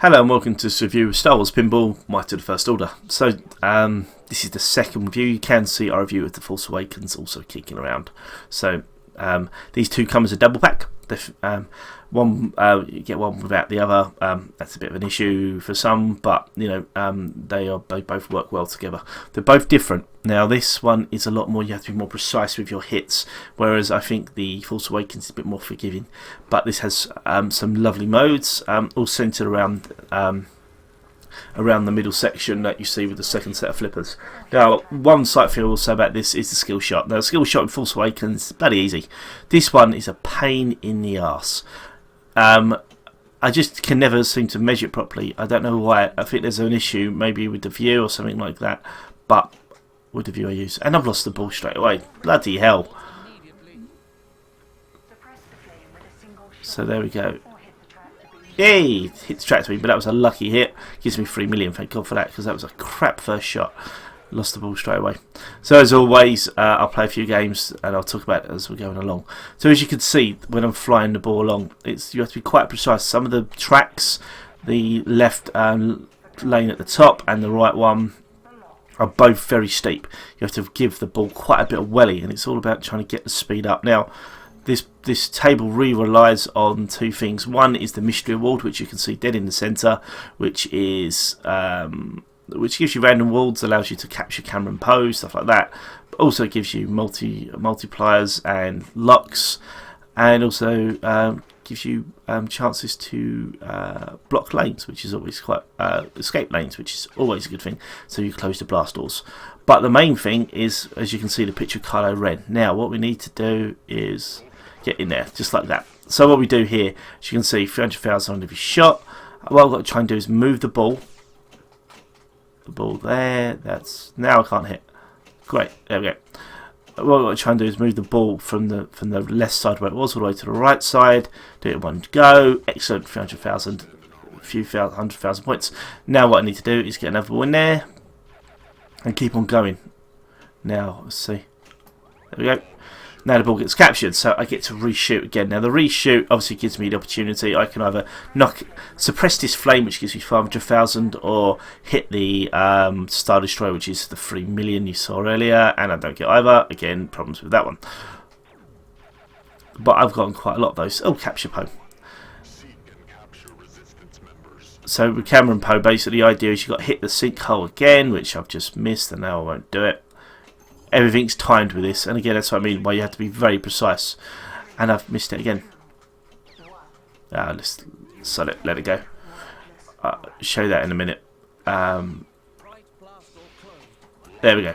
Hello and welcome to this review of Star Wars Pinball, Might to the First Order. So, this is the second review. You can see our review of The Force Awakens also kicking around. So, these two come as a double pack. You get one without the other. That's a bit of an issue for some, but you know, they both work well together. They're both different. Now, this one is a lot more. You have to be more precise with your hits, whereas I think the Force Awakens is a bit more forgiving. But this has some lovely modes, all centered around the middle section that you see with the second set of flippers. Now, one side thing I will say about this is the skill shot. Now, the skill shot in Force Awakens is bloody easy. This one is a pain in the arse. I just can never seem to measure it properly. I don't know why. I think there's an issue maybe with the view or something like that. But with the view I use, and I've lost the ball straight away. Bloody hell! So there we go. Yay! Hit the track to me, but that was a lucky hit. Gives me 3 million, thank God for that, because that was a crap first shot. Lost the ball straight away. So as always, I'll play a few games and I'll talk about it as we're going along. So as you can see, when I'm flying the ball along, you have to be quite precise. Some of the tracks, the left lane at the top and the right one, are both very steep. You have to give the ball quite a bit of welly, and it's all about trying to get the speed up. Now, this table really relies on two things. One is the mystery award, which you can see dead in the centre, which gives you random awards, allows you to capture camera and pose, stuff like that. But also gives you multipliers and locks, and also gives you chances to block lanes, which is always quite escape lanes, which is always a good thing. So you close the blast doors. But the main thing is, as you can see, the picture of Kylo Ren. Now, what we need to do is get in there, just like that. So what we do here, as you can see, 300,000 on every shot. What I've got to try and do is move the ball. The ball there. That's now I can't hit. Great, there we go. What I've got to try and do is move the ball from the left side where it was all the way to the right side. Do it in one go. Excellent, 300,000, a few 100,000 points. Now what I need to do is get another ball in there and keep on going. Now let's see. There we go. Now the ball gets captured, so I get to reshoot again. Now the reshoot obviously gives me the opportunity. I can either suppress this flame, which gives me 500,000, or hit the Star Destroyer, which is the 3 million you saw earlier, and I don't get either. Again, problems with that one. But I've gotten quite a lot of those. Oh, capture Poe. So with camera and Poe, basically the idea is you've got to hit the sinkhole again, which I've just missed, and now I won't do it. Everything's timed with this, and again, that's what I mean by you have to be very precise. And I've missed it again. Let's let it go. I'll show that in a minute. There we go.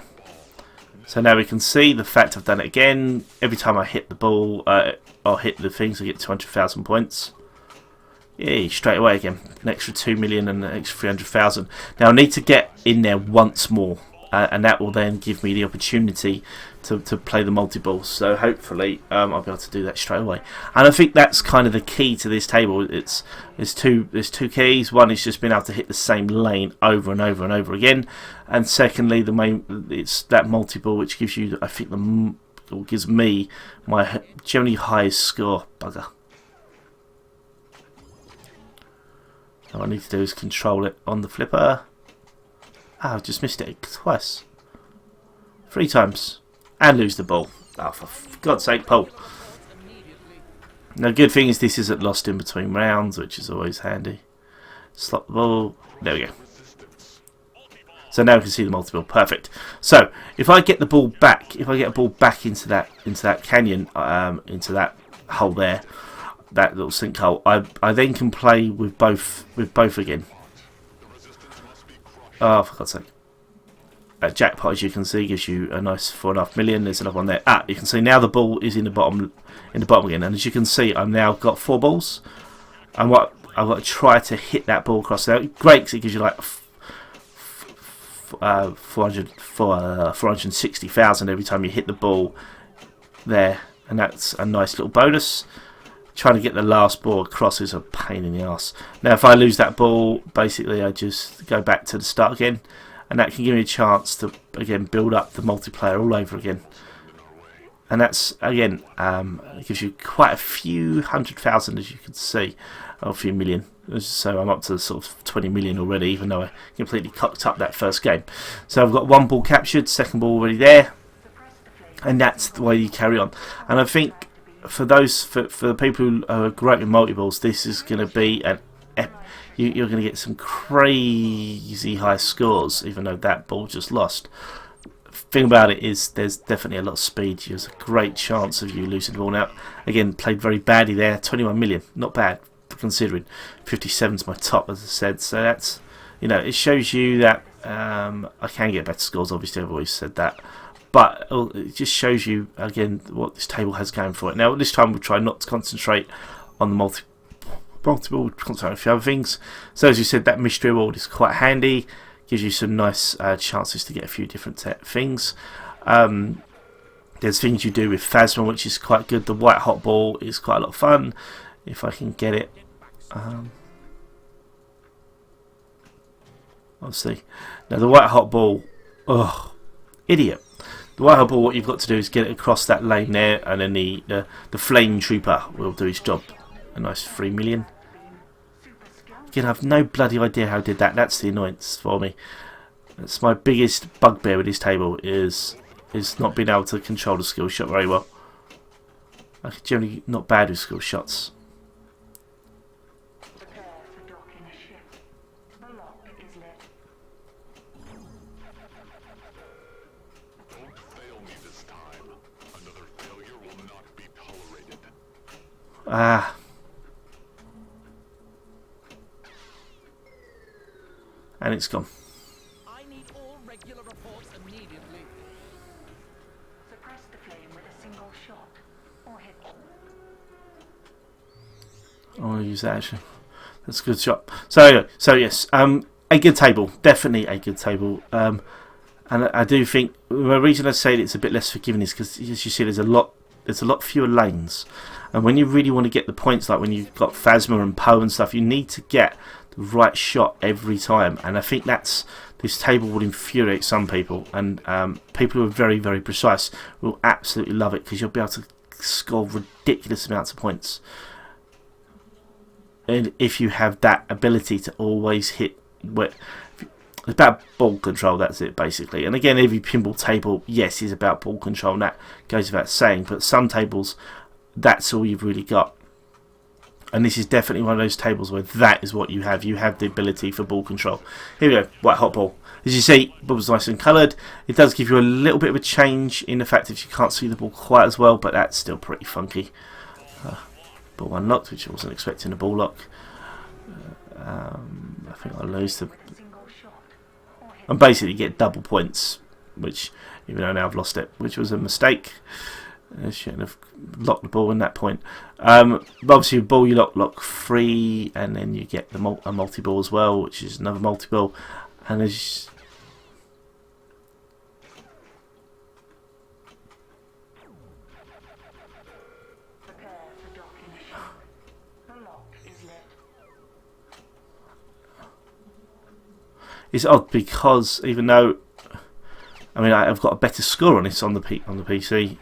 So now we can see the fact I've done it again. Every time I hit the ball, or hit the things, I get 200,000 points. Yay, straight away again. An extra 2 million and an extra 300,000. Now I need to get in there once more. And that will then give me the opportunity to play the multi-ball. So hopefully I'll be able to do that straight away. And I think that's kind of the key to this table. There's two keys. One is just being able to hit the same lane over and over and over again. And secondly, it's that multi-ball which gives you, I think, gives me my generally highest score. Bugger. All I need to do is control it on the flipper. I just missed it twice. 3 times. And lose the ball. Oh, for God's sake, Paul. Now, the good thing is this isn't lost in between rounds, which is always handy. Slot the ball. There we go. So now we can see the multi-ball. Perfect. So, if I get the ball back, if I get a ball back into that canyon, into that hole there, that little sinkhole, I then can play with both again. Oh, for God's sake. Jackpot, as you can see, gives you a nice 4.5 million. There's another one there. You can see now the ball is in the bottom again. And as you can see, I've now got 4 balls. And what I've got to try to hit that ball across there. Great, because it gives you like 460,000 every time you hit the ball there. And that's a nice little bonus. Trying to get the last ball across is a pain in the arse. Now if I lose that ball, basically I just go back to the start again, and that can give me a chance to again build up the multiplayer all over again. And that's again it gives you quite a few 100,000, as you can see. a few million. So I'm up to sort of 20 million already, even though I completely cocked up that first game. So I've got one ball captured, second ball already there, and that's the way you carry on. And I think for the people who are great with multi-balls, this is going to be you're going to get some crazy high scores, even though that ball just lost. Thing about it is there's definitely a lot of speed. There's a great chance of you losing the ball. Now again, played very badly there. 21 million, not bad considering. 57's my top, as I said. So that's, you know, it shows you that I can get better scores. Obviously, I've always said that, but it just shows you again what this table has going for it. Now this time we'll try not to concentrate on the multiple, concentrate on a few other things. So as you said, that mystery award is quite handy. Gives you some nice chances to get a few different things. There's things you do with Phasma, which is quite good. The white hot ball is quite a lot of fun, if I can get it. I'll see. Now the white hot ball, idiot. The white hot ball, what you've got to do is get it across that lane there, and then the flame trooper will do his job. A nice 3 million. Again, I have no bloody idea how I did that. That's the annoyance for me. That's my biggest bugbear with this table, is not being able to control the skill shot very well. I'm generally not bad with skill shots. Ah. And it's gone. I need all regular reports immediately. Suppress the flame with a single shot or hit. I want to use that actually. That's a good shot. So yes, a good table, definitely a good table. And I do think the reason I say it's a bit less forgiving is because, as you see, there's a lot fewer lanes, and when you really want to get the points, like when you've got Phasma and Poe and stuff, you need to get the right shot every time. And I think this table will infuriate some people, and people who are very, very precise will absolutely love it, because you'll be able to score ridiculous amounts of points. And if you have that ability to always hit, it's about ball control, that's it basically. And again, every pinball table, yes, is about ball control, and that goes without saying, but some tables, that's all you've really got. And this is definitely one of those tables where that is what you have. You have the ability for ball control. Here we go, white hot ball. As you see, the ball's nice and coloured. It does give you a little bit of a change in the fact that you can't see the ball quite as well, but that's still pretty funky. Ball unlocked, which I wasn't expecting a ball lock. I think I'll lose the... and basically get double points, which, even though now I've lost it, which was a mistake. I shouldn't have locked the ball in that point. But obviously, ball you lock free, and then you get a multi-ball as well, which is another multi-ball. And there's... it's odd because even though, I mean, I've got a better score on this on the PC.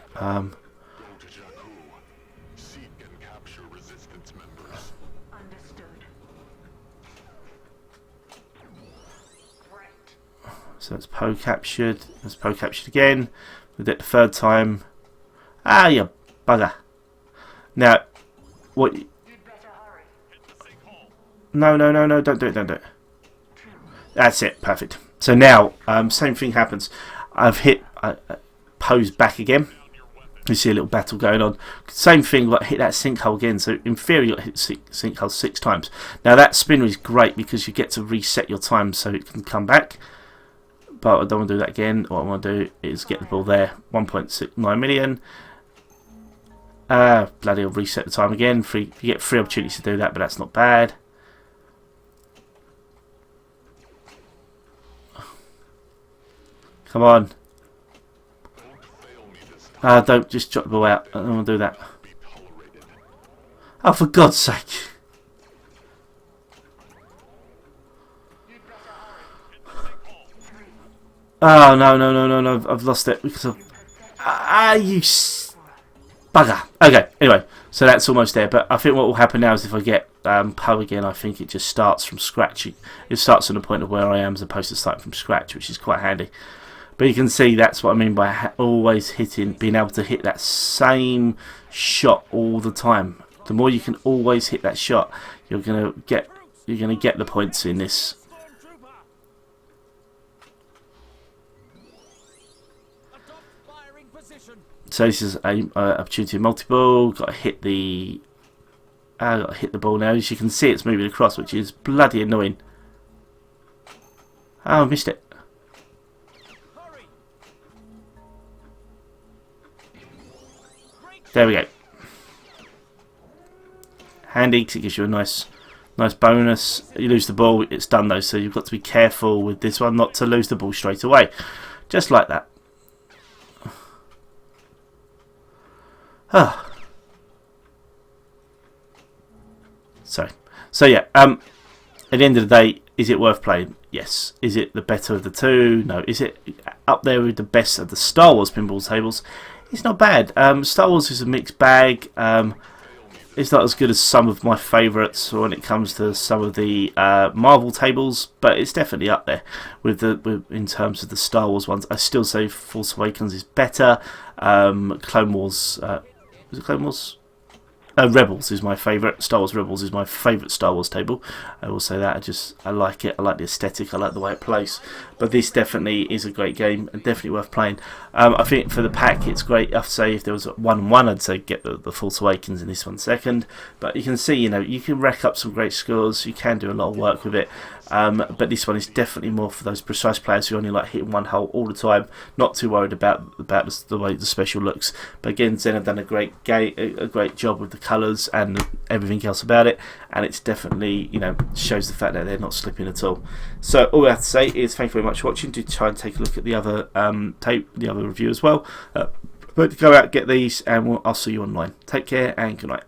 So that's Poe captured. That's Poe captured again. We did it the third time. Ah, you bugger! Now, what? No! Don't do it! That's it, perfect. So now, same thing happens. I've hit Poe's back again. You see a little battle going on. Same thing, like hit that sinkhole again. So in theory, you got to hit sinkhole 6 times. Now that spinner is great because you get to reset your time so it can come back. But I don't want to do that again. What I want to do is get the ball there. 1.69 million. Bloody hell, reset the time again. You get 3 opportunities to do that, but that's not bad. Come on. Don't just drop the ball out. I don't want to do that. Oh, for God's sake. Oh, no. I've lost it because of... you... Bugger. Okay, anyway, so that's almost there. But I think what will happen now is if I get pub again, I think it just starts from scratch. It starts on the point of where I am as opposed to starting from scratch, which is quite handy. But you can see that's what I mean by always being able to hit that same shot all the time. The more you can always hit that shot, you're gonna get the points in this. So this is a opportunity of multi-ball. Got to hit the ball now. As you can see, it's moving across, which is bloody annoying. Oh, I missed it. There we go. Handy because it gives you a nice bonus. You lose the ball, it's done though. So you've got to be careful with this one not to lose the ball straight away, just like that. Ah. So yeah. At the end of the day, is it worth playing? Yes. Is it the better of the two? No. Is it up there with the best of the Star Wars pinball tables? It's not bad. Star Wars is a mixed bag. It's not as good as some of my favourites when it comes to some of the Marvel tables, but it's definitely up there in terms of the Star Wars ones. I still say Force Awakens is better. Clone Wars, is it Clone Wars? Rebels is my favourite. Star Wars Rebels is my favourite Star Wars table. I will say that. I like it. I like the aesthetic. I like the way it plays. But this definitely is a great game and definitely worth playing. I think for the pack it's great. I'd say if there was 1-1, I'd say get the Force Awakens in this one second. But you can see, you can rack up some great scores. You can do a lot of work with it. But this one is definitely more for those precise players who only like hitting one hole all the time, not too worried about the way the special looks. But again, Zen have done a great job with the colours and everything else about it, and it's definitely shows the fact that they're not slipping at all. So all I have to say is thank you very much for watching. Do try and take a look at the other review as well. But go out, get these, and I'll see you online. Take care and good night.